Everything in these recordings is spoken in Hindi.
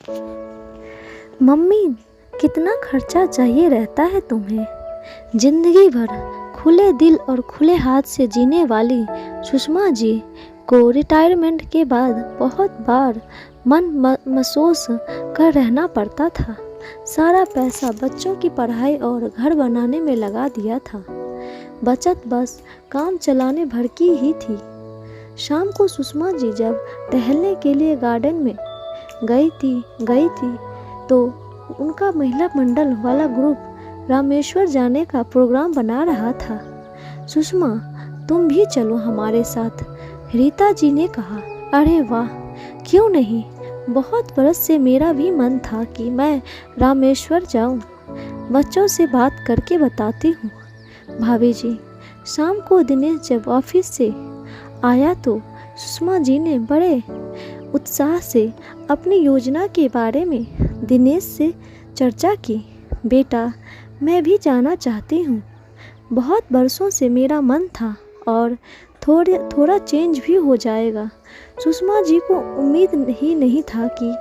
मम्मी, कितना खर्चा चाहिए रहता है तुम्हें? जिंदगी भर खुले दिल और खुले हाथ से जीने वाली सुषमा जी को रिटायरमेंट के बाद बहुत बार मन महसूस कर रहना पड़ता था। सारा पैसा बच्चों की पढ़ाई और घर बनाने में लगा दिया था। बचत बस काम चलाने भर की ही थी। शाम को सुषमा जी जब टहलने के लिए गार्डन में गई थी तो उनका महिला मंडल वाला ग्रुप रामेश्वर जाने का प्रोग्राम बना रहा था। सुषमा, तुम भी चलो हमारे साथ, रीता जी ने कहा। अरे वाह, क्यों नहीं, बहुत बरस से मेरा भी मन था कि मैं रामेश्वर जाऊं। बच्चों से बात करके बताती हूँ। भाभी जी, शाम को दिनेश जब ऑफिस से आया तो सुषमा जी ने बड़े उत्साह से अपनी योजना के बारे में दिनेश से चर्चा की। बेटा, मैं भी जाना चाहती हूँ। बहुत बरसों से मेरा मन था और थोड़ा चेंज भी हो जाएगा। सुषमा जी को उम्मीद ही नहीं था कि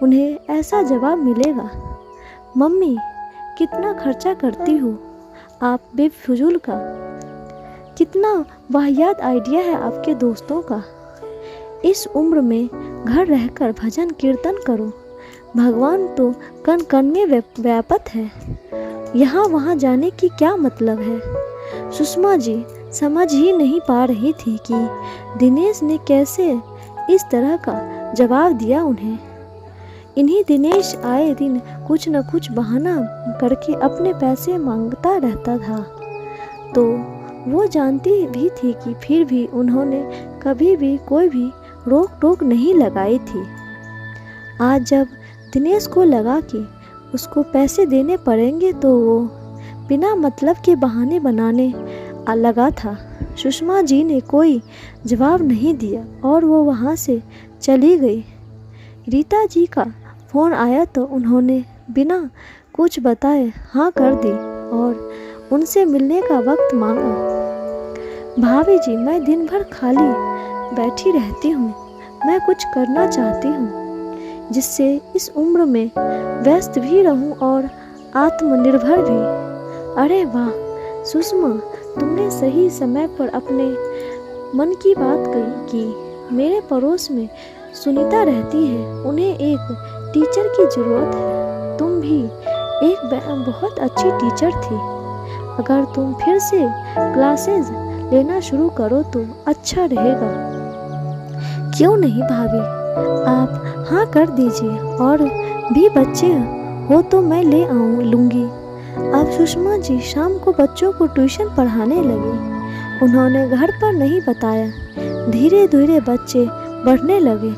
उन्हें ऐसा जवाब मिलेगा। मम्मी, कितना खर्चा करती हो आप बेफिजूल का? कितना वाहियात आइडिया है आपके दोस्तों का। इस उम्र में घर रहकर भजन कीर्तन करो। भगवान तो कण कण में व्यापत है। यहाँ वहाँ जाने की क्या मतलब है? सुषमा जी समझ ही नहीं पा रही थी कि दिनेश ने कैसे इस तरह का जवाब दिया उन्हें। इन्हीं दिनेश आए दिन कुछ न कुछ बहाना करके अपने पैसे मांगता रहता था, तो वो जानती भी थी कि फिर भी उन्होंने कभी भी कोई भी रोक टोक नहीं लगाई थी। आज जब दिनेश को लगा कि उसको पैसे देने पड़ेंगे तो वो बिना मतलब के बहाने बनाने लगा था। सुषमा जी ने कोई जवाब नहीं दिया और वो वहाँ से चली गई। रीता जी का फ़ोन आया तो उन्होंने बिना कुछ बताए हाँ कर दी और उनसे मिलने का वक्त मांगा। भाभी जी, मैं दिन भर खाली बैठी रहती हूँ। मैं कुछ करना चाहती हूँ जिससे इस उम्र में व्यस्त भी रहूं और आत्मनिर्भर भी। अरे वाह सुषमा, तुमने सही समय पर अपने मन की बात कही कि मेरे पड़ोस में सुनीता रहती है, उन्हें एक टीचर की ज़रूरत है। तुम भी एक बहुत अच्छी टीचर थी। अगर तुम फिर से क्लासेस लेना शुरू करो तो अच्छा रहेगा। क्यों नहीं भाभी, आप हाँ कर दीजिए और भी बच्चे हो तो मैं ले लूँगी। अब सुषमा जी शाम को बच्चों को ट्यूशन पढ़ाने लगी। उन्होंने घर पर नहीं बताया। धीरे धीरे बच्चे बढ़ने लगे।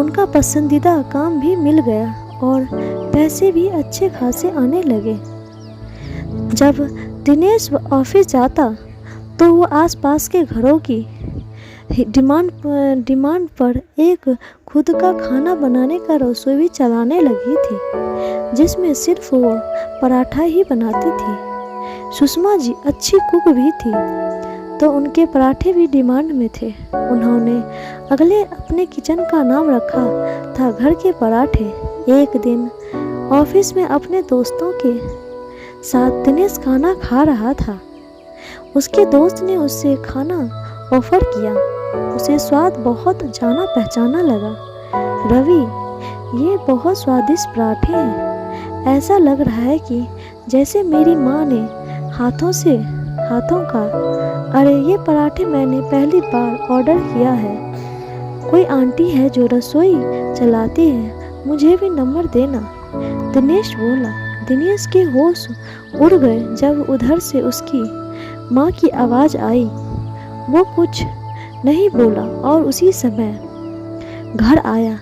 उनका पसंदीदा काम भी मिल गया और पैसे भी अच्छे खासे आने लगे। जब दिनेश ऑफिस जाता तो वो आसपास के घरों की डिमांड पर एक खुद का खाना बनाने का रसोई भी चलाने लगी थी, जिसमें सिर्फ वो पराठा ही बनाती थी। सुषमा जी अच्छी कुक भी थी तो उनके पराठे भी डिमांड में थे। उन्होंने अगले अपने किचन का नाम रखा था घर के पराठे। एक दिन ऑफिस में अपने दोस्तों के साथ दिनेश खाना खा रहा था। उसके दोस्त ने उससे खाना ऑफर किया। उसे स्वाद बहुत जाना पहचाना लगा। रवि, ये बहुत स्वादिष्ट पराठे हैं। ऐसा लग रहा है कि जैसे मेरी माँ ने हाथों का। अरे, ये पराठे मैंने पहली बार ऑर्डर किया है। कोई आंटी है जो रसोई चलाती है, मुझे भी नंबर देना, दिनेश बोला। दिनेश के होश उड़ गए जब उधर से उसकी माँ की आवाज़ आई। वो कुछ नहीं बोला और उसी समय घर आया।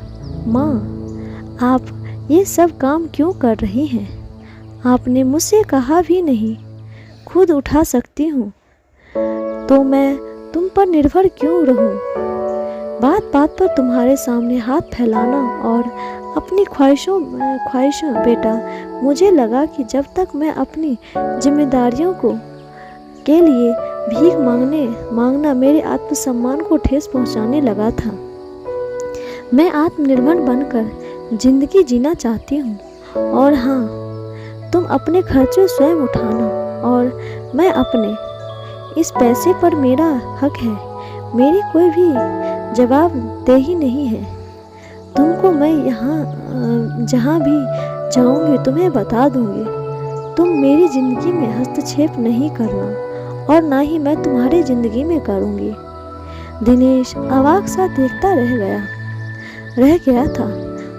माँ, आप ये सब काम क्यों कर रही हैं? आपने मुझसे कहा भी नहीं। खुद उठा सकती हूँ तो मैं तुम पर निर्भर क्यों रहूँ? बात बात पर तुम्हारे सामने हाथ फैलाना और अपनी ख्वाहिशों बेटा, मुझे लगा कि जब तक मैं अपनी जिम्मेदारियों के लिए भीख मांगना मेरे आत्मसम्मान को ठेस पहुंचाने लगा था। मैं आत्मनिर्भर बनकर जिंदगी जीना चाहती हूँ। और हाँ, तुम अपने खर्चे स्वयं उठाना और मैं अपने। इस पैसे पर मेरा हक है, मेरी कोई भी जवाबदेही नहीं है। तुमको मैं यहाँ जहाँ भी जाऊँगी तुम्हें बता दूँगी। तुम मेरी ज़िंदगी में हस्तक्षेप नहीं करना और ना ही मैं तुम्हारी ज़िंदगी में करूँगी। दिनेश अवाक सा देखता रह गया था।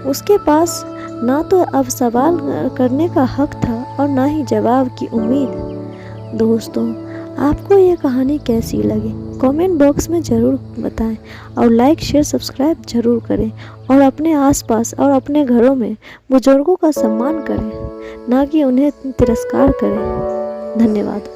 उसके पास ना तो अब सवाल करने का हक था और ना ही जवाब की उम्मीद। दोस्तों, आपको ये कहानी कैसी लगी कमेंट बॉक्स में ज़रूर बताएं और लाइक शेयर सब्सक्राइब ज़रूर करें और अपने आसपास और अपने घरों में बुजुर्गों का सम्मान करें, ना कि उन्हें तिरस्कार करें। धन्यवाद।